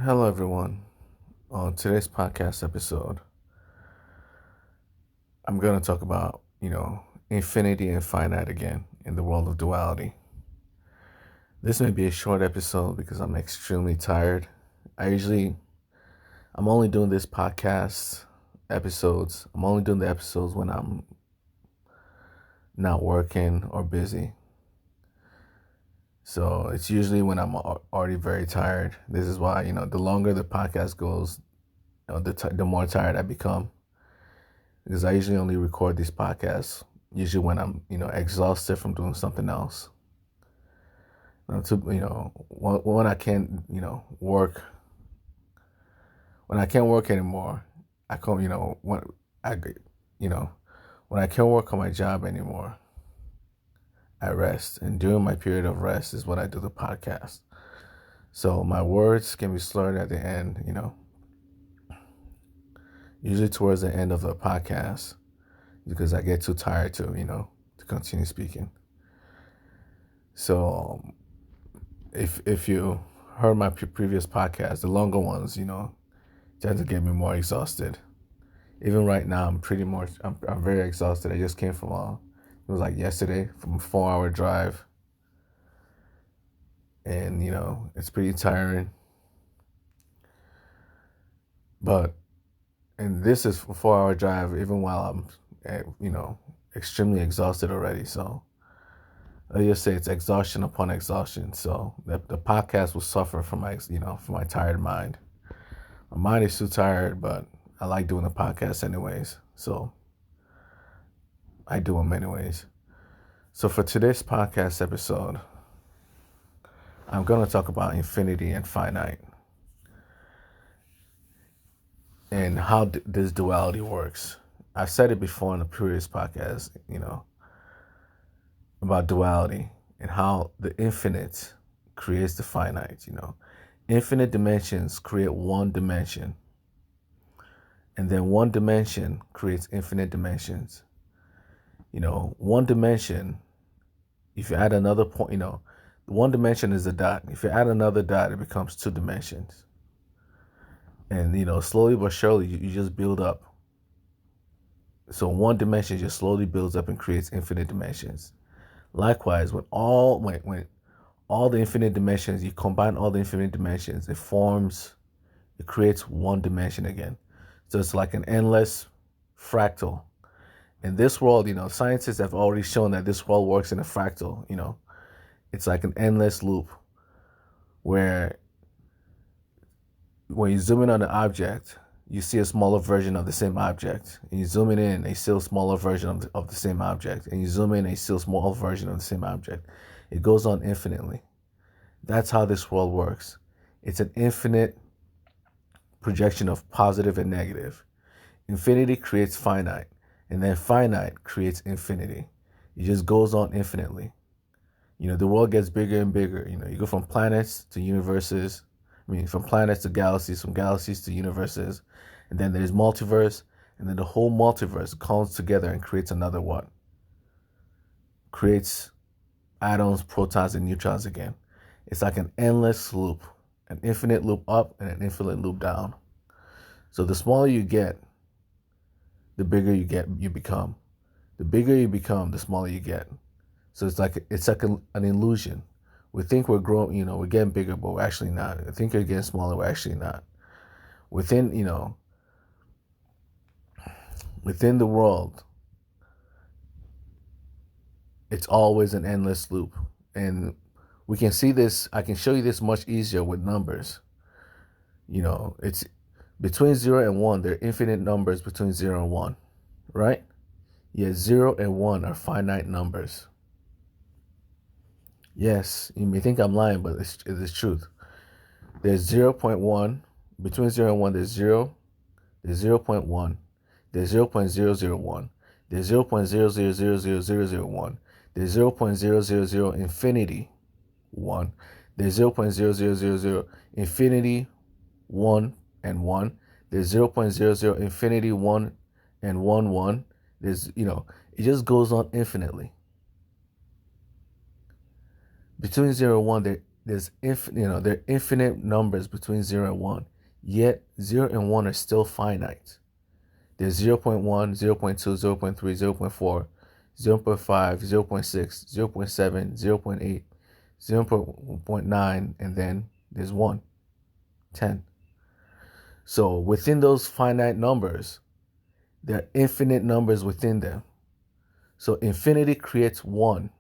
Hello, everyone. On today's podcast episode, I'm going to talk about, infinity and finite again in the world of duality. This may be a short episode because I'm extremely tired. I'm only doing this podcast episodes. I'm only doing the episodes when I'm not working or busy. So it's usually when I'm already very tired. This is why, the longer the podcast goes, the more tired I become. Because I usually only record these podcasts usually when I'm exhausted from doing something else. When I can't work, when I can't work anymore, I come I you know when I can't work on my job anymore, I rest, and during my period of rest is when I do the podcast. So my words can be slurred at the end, usually towards the end of the podcast, because I get too tired to continue speaking. So if you heard my previous podcast, the longer ones, tend to get me more exhausted. Even right now, I'm very exhausted. I just came from it was like yesterday, from a 4 hour drive, and it's pretty tiring. But and this is a 4 hour drive, even while I'm extremely exhausted already. So I just say it's exhaustion upon exhaustion. So the podcast will suffer from from my tired mind. My mind is too tired, but I like doing the podcast anyways. So I do them anyways. So for today's podcast episode, I'm going to talk about infinity and finite and how this duality works. I've said it before in a previous podcast, about duality and how the infinite creates the finite. Infinite dimensions create one dimension, and then one dimension creates infinite dimensions. One dimension, if you add another point, one dimension is a dot. If you add another dot, it becomes two dimensions. And, slowly but surely, you just build up. So one dimension just slowly builds up and creates infinite dimensions. Likewise, when all the infinite dimensions, you combine all the infinite dimensions, it creates one dimension again. So it's like an endless fractal. In this world, scientists have already shown that this world works in a fractal. It's like an endless loop where when you zoom in on an object, you see a smaller version of the same object. And you zoom in and you see a smaller version of the same object. And you zoom in and you see a smaller version of the same object. It goes on infinitely. That's how this world works. It's an infinite projection of positive and negative. Infinity creates finite, and then finite creates infinity. It just goes on infinitely. The world gets bigger and bigger. You go from planets to universes. From planets to galaxies, from galaxies to universes. And then there's multiverse, and then the whole multiverse comes together and creates another what? Creates atoms, protons, and neutrons again. It's like an endless loop, an infinite loop up and an infinite loop down. So the smaller you get, the bigger you become. The bigger you become, the smaller you get. So it's like an illusion. We think we're growing, we're getting bigger, but we're actually not. I think we're getting smaller, we're actually not. Within the world, it's always an endless loop. And we can see this, I can show you this much easier with numbers. It's between 0 and 1, there are infinite numbers between 0 and 1, right? Yet 0 and 1 are finite numbers. Yes, you may think I'm lying, but it's the truth. There's 0.1, between 0 and 1, there's 0, there's 0.1, there's 0.001, there's 0.0000001, there's 0.000 infinity 1, there's 0.0000 infinity 1 and 1, there's 0.00 infinity 1 and 1, 1. There's, it just goes on infinitely. Between 0 and 1, there are infinite numbers between 0 and 1, yet 0 and 1 are still finite. There's 0.1, 0.2, 0.3, 0.4, 0.5, 0.6, 0.7, 0.8, 0.9, and then there's 1, 10. So within those finite numbers, there are infinite numbers within them. So infinity creates 1,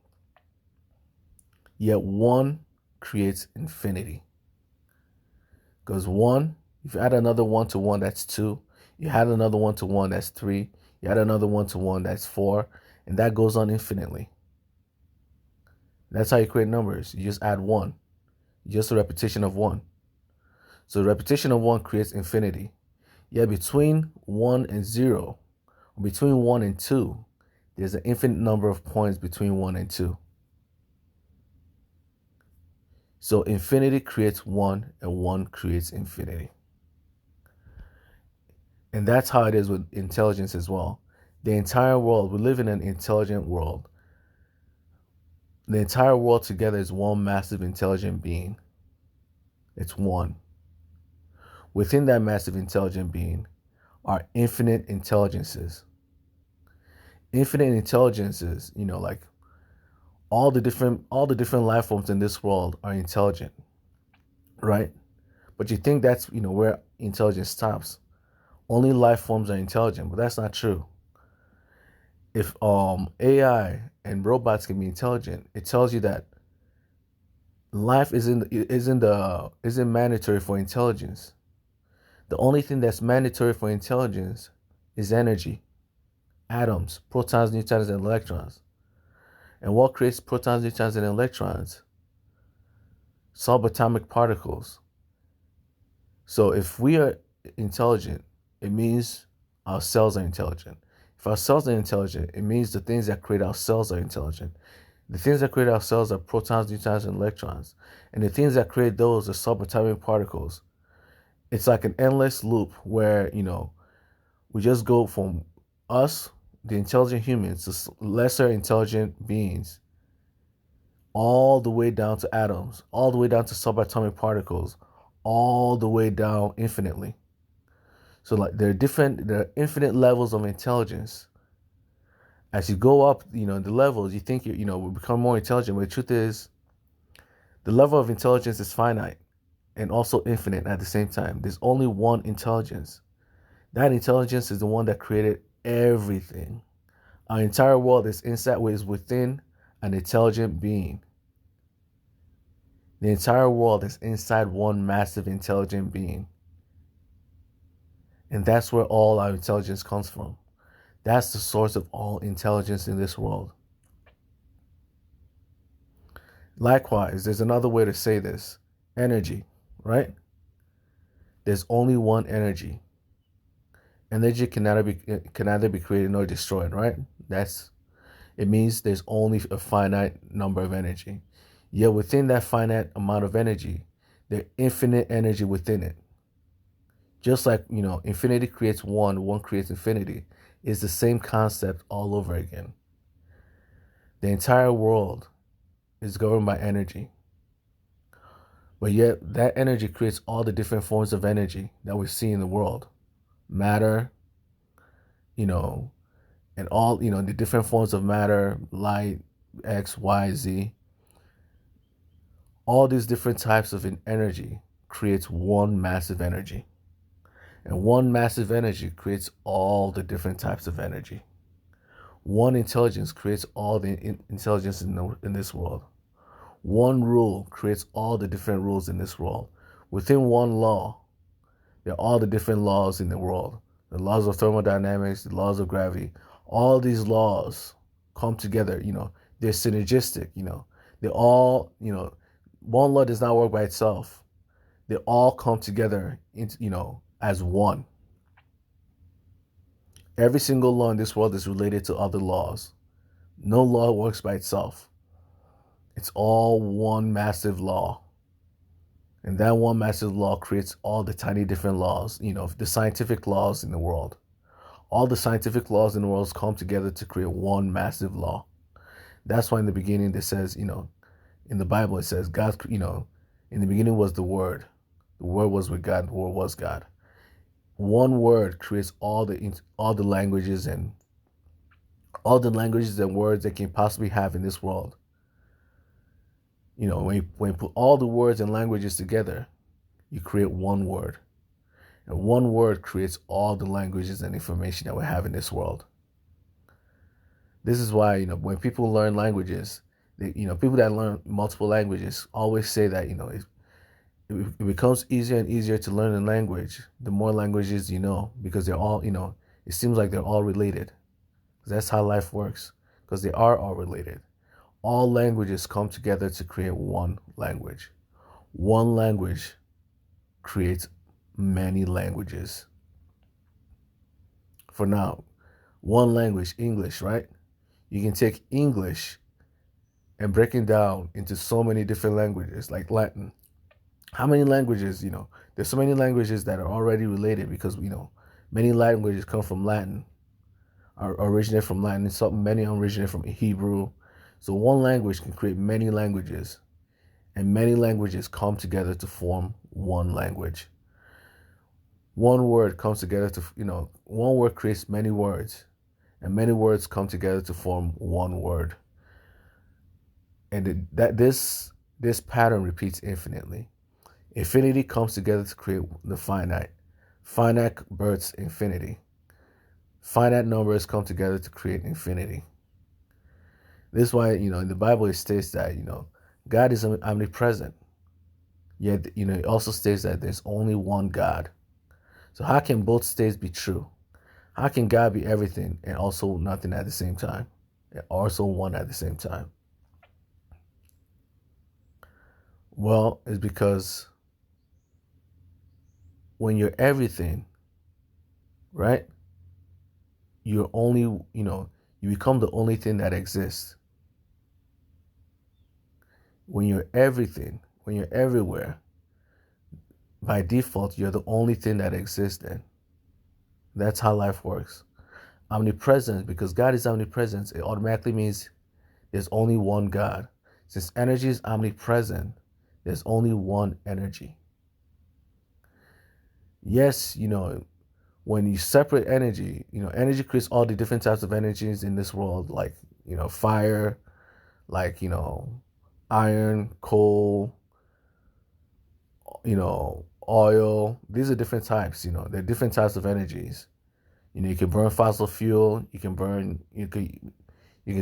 yet 1 creates infinity. Because 1, if you add another 1 to 1, that's 2. You add another 1 to 1, that's 3. You add another 1 to 1, that's 4. And that goes on infinitely. That's how you create numbers. You just add 1. Just a repetition of 1. So the repetition of 1 creates infinity. Yet between 1 and 0, or between 1 and 2, there's an infinite number of points between 1 and 2. So infinity creates 1, and 1 creates infinity. And that's how it is with intelligence as well. The entire world, we live in an intelligent world. The entire world together is one massive intelligent being. It's one. Within that massive intelligent being are infinite intelligences. Infinite intelligences, like all the different life forms in this world are intelligent, right? But you think that's, where intelligence stops. Only life forms are intelligent, but that's not true. If AI and robots can be intelligent, it tells you that life isn't mandatory for intelligence. The only thing that's mandatory for intelligence is energy, atoms, protons, neutrons, and electrons. And what creates protons, neutrons, and electrons? Subatomic particles. So if we are intelligent, it means our cells are intelligent. If our cells are intelligent, it means the things that create our cells are intelligent. The things that create our cells are protons, neutrons, and electrons. And the things that create those are subatomic particles. It's like an endless loop where, we just go from us, the intelligent humans, to lesser intelligent beings, all the way down to atoms, all the way down to subatomic particles, all the way down infinitely. So there are infinite levels of intelligence. As you go up, the levels, you think we become more intelligent, but the truth is, the level of intelligence is finite and also infinite at the same time. There's only one intelligence. That intelligence is the one that created everything. Our entire world is within an intelligent being. The entire world is inside one massive intelligent being. And that's where all our intelligence comes from. That's the source of all intelligence in this world. Likewise, there's another way to say this. Energy, right? There's only one energy. Energy can neither be created nor destroyed, right? It means there's only a finite number of energy. Yet within that finite amount of energy, there's infinite energy within it. Just like, infinity creates one creates infinity. It's the same concept all over again. The entire world is governed by energy. But yet that energy creates all the different forms of energy that we see in the world. Matter, and all, the different forms of matter, light, X, Y, Z. All these different types of energy creates one massive energy. And one massive energy creates all the different types of energy. One intelligence creates all the intelligence in this world. One rule creates all the different rules in this world. Within one law, there are all the different laws in the world. The laws of thermodynamics, the laws of gravity. All these laws come together, they're synergistic, they all, one law does not work by itself. They all come together, as one. Every single law in this world is related to other laws. No law works by itself. It's all one massive law. And that one massive law creates all the tiny different laws, the scientific laws in the world. All the scientific laws in the world come together to create one massive law. That's why in the beginning it says, in the Bible it says God, In the beginning was the Word. The Word was with God. The Word was God. One word creates all the languages and words that can possibly have in this world. When you put all the words and languages together, you create one word. And one word creates all the languages and information that we have in this world. This is why, when people learn languages, people that learn multiple languages always say that, it becomes easier and easier to learn a language the more languages you know, because they're all, it seems like they're all related. That's how life works, because they are all related. All languages come together to create one language. One language creates many languages. For now, one language, English, right? You can take English and break it down into so many different languages, like Latin. How many languages, there's so many languages that are already related because, many languages come from Latin, originate from Latin, many originate from Hebrew. So one language can create many languages, and many languages come together to form one language. One word comes together one word creates many words, and many words come together to form one word. And this pattern repeats infinitely. Infinity comes together to create the finite. Finite births infinity. Finite numbers come together to create infinity. This is why, in the Bible it states that, God is omnipresent. Yet, it also states that there's only one God. So how can both states be true? How can God be everything and also nothing at the same time? And also one at the same time? Well, it's because when you're everything, right? You're only, you become the only thing that exists. When you're everything, when you're everywhere, by default, you're the only thing that exists then. That's how life works. Omnipresence, because God is omnipresent, it automatically means there's only one God. Since energy is omnipresent, there's only one energy. Yes, when you separate energy, energy creates all the different types of energies in this world, like, fire, like, iron, coal, oil. These are different types, they're different types of energies. You can burn fossil fuel, you can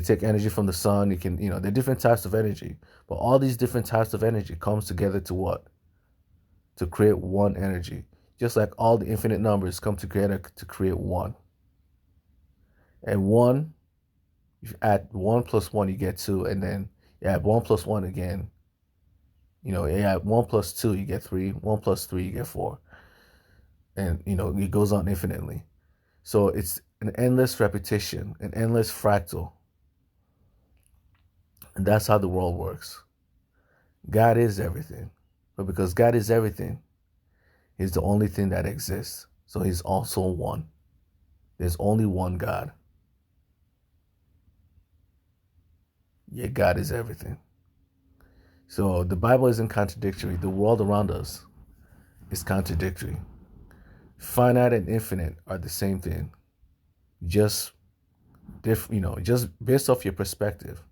take energy from the sun, they're different types of energy. But all these different types of energy comes together to what? To create one energy. Just like all the infinite numbers come together to create one. And one, if you add 1 plus 1, you get 2. And then you add 1 plus 1 again. You add 1 plus 2, you get 3. 1 plus 3, you get 4. And, it goes on infinitely. So it's an endless repetition, an endless fractal. And that's how the world works. God is everything. But because God is everything, He's the only thing that exists. So He's also one. There's only one God. Yet God is everything. So the Bible isn't contradictory. The world around us is contradictory. Finite and infinite are the same thing. Just based off your perspective.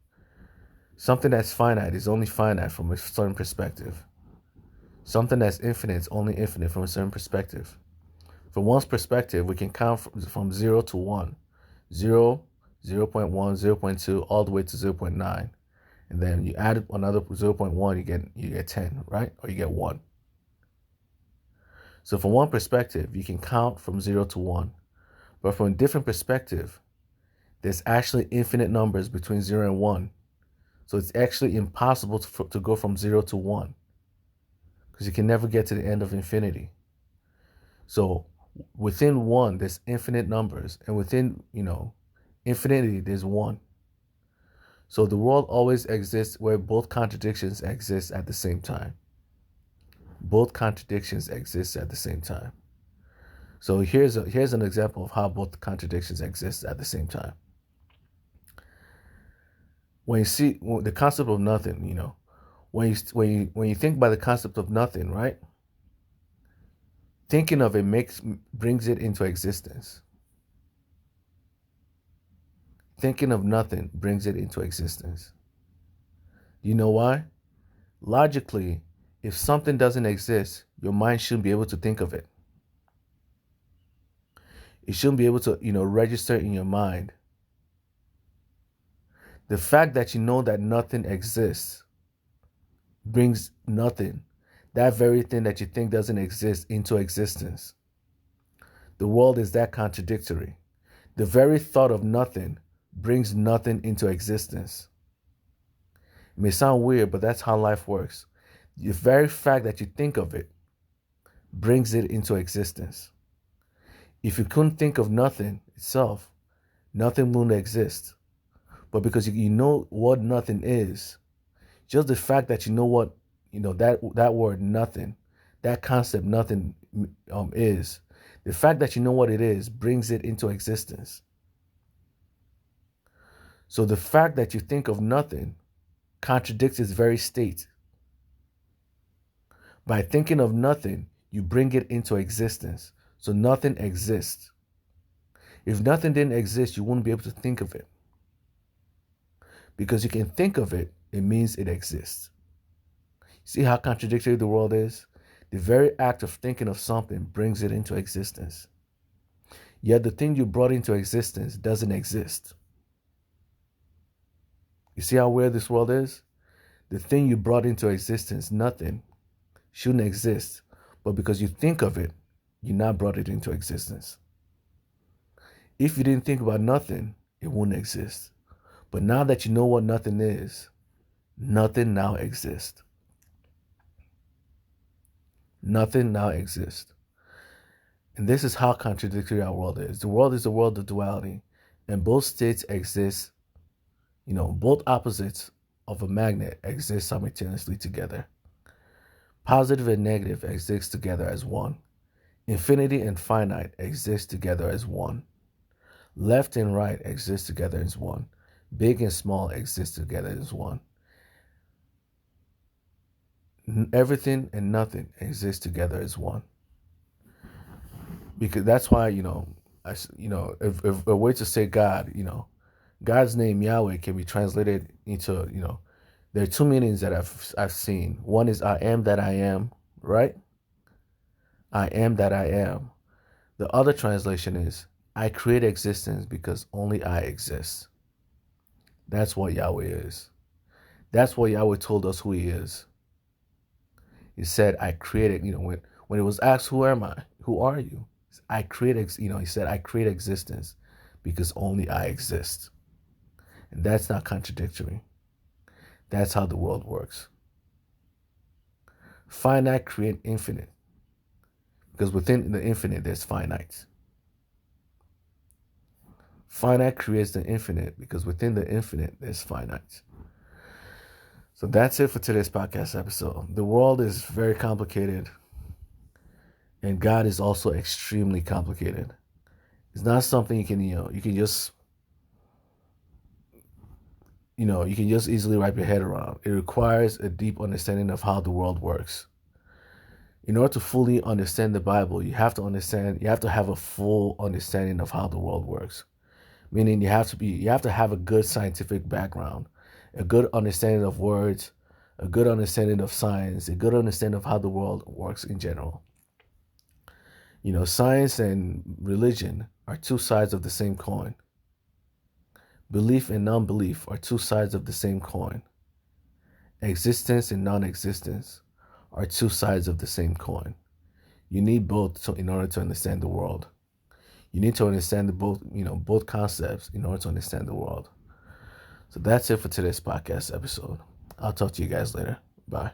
Something that's finite is only finite from a certain perspective. Something that's infinite is only infinite from a certain perspective. From one's perspective, we can count from 0 to 1. 0, 0.1, 0.2, all the way to 0.9. And then you add another 0.1, you get 10, right? Or you get 1. So from one perspective, you can count from 0 to 1. But from a different perspective, there's actually infinite numbers between 0 and 1. So it's actually impossible to go from 0 to 1. Because you can never get to the end of infinity. So within 1, there's infinite numbers. And within, infinity, there's 1. So the world always exists where both contradictions exist at the same time. Both contradictions exist at the same time. So here's an example of how both contradictions exist at the same time. When you see the concept of nothing, when you think about the concept of nothing, right? Thinking of it brings it into existence. Thinking of nothing brings it into existence. You know why? Logically, if something doesn't exist, your mind shouldn't be able to think of it. It shouldn't be able to, register in your mind. The fact that you know that nothing exists brings nothing, that very thing that you think doesn't exist, into existence. The world is that contradictory. The very thought of nothing brings nothing into existence. It may sound weird, but that's how life works. The very fact that you think of it brings it into existence. If you couldn't think of nothing itself, nothing wouldn't exist. But because you know what nothing is, just the fact that you know what, that word nothing, that concept nothing is, the fact that you know what it is brings it into existence. So the fact that you think of nothing contradicts its very state. By thinking of nothing, you bring it into existence. So nothing exists. If nothing didn't exist, you wouldn't be able to think of it. Because you can think of it, it means it exists. See how contradictory the world is? The very act of thinking of something brings it into existence. Yet the thing you brought into existence doesn't exist. You see how weird this world is? The thing you brought into existence, nothing, shouldn't exist. But because you think of it, you now brought it into existence. If you didn't think about nothing, it wouldn't exist. But now that you know what nothing is, nothing now exists. Nothing now exists. And this is how contradictory our world is. The world is a world of duality, and both states exist, both opposites of a magnet exist simultaneously together. Positive and negative exist together as one. Infinity and finite exist together as one. Left and right exist together as one. Big and small exist together as one. Everything and nothing exist together as one. Because that's why, if a way to say God, God's name Yahweh can be translated into, there are two meanings that I've seen. One is I am that I am, right? I am that I am. The other translation is I create existence because only I exist. That's what Yahweh is. That's what Yahweh told us who he is. He said, I created, when it was asked, who am I? Who are you? I create, he said, I create existence because only I exist. And that's not contradictory. That's how the world works. Finite create infinite. Because within the infinite, there's finite. Finite creates the infinite because within the infinite, there's finite. So that's it for today's podcast episode. The world is very complicated, and God is also extremely complicated. It's not something you can just easily wrap your head around. It requires a deep understanding of how the world works. In order to fully understand the Bible, you have to have a full understanding of how the world works. Meaning you have to have a good scientific background, a good understanding of words, a good understanding of science, a good understanding of how the world works in general. Science and religion are two sides of the same coin. Belief and non-belief are two sides of the same coin. Existence and non-existence are two sides of the same coin. You need both in order to understand the world. You need to understand both concepts in order to understand the world. So that's it for today's podcast episode. I'll talk to you guys later. Bye.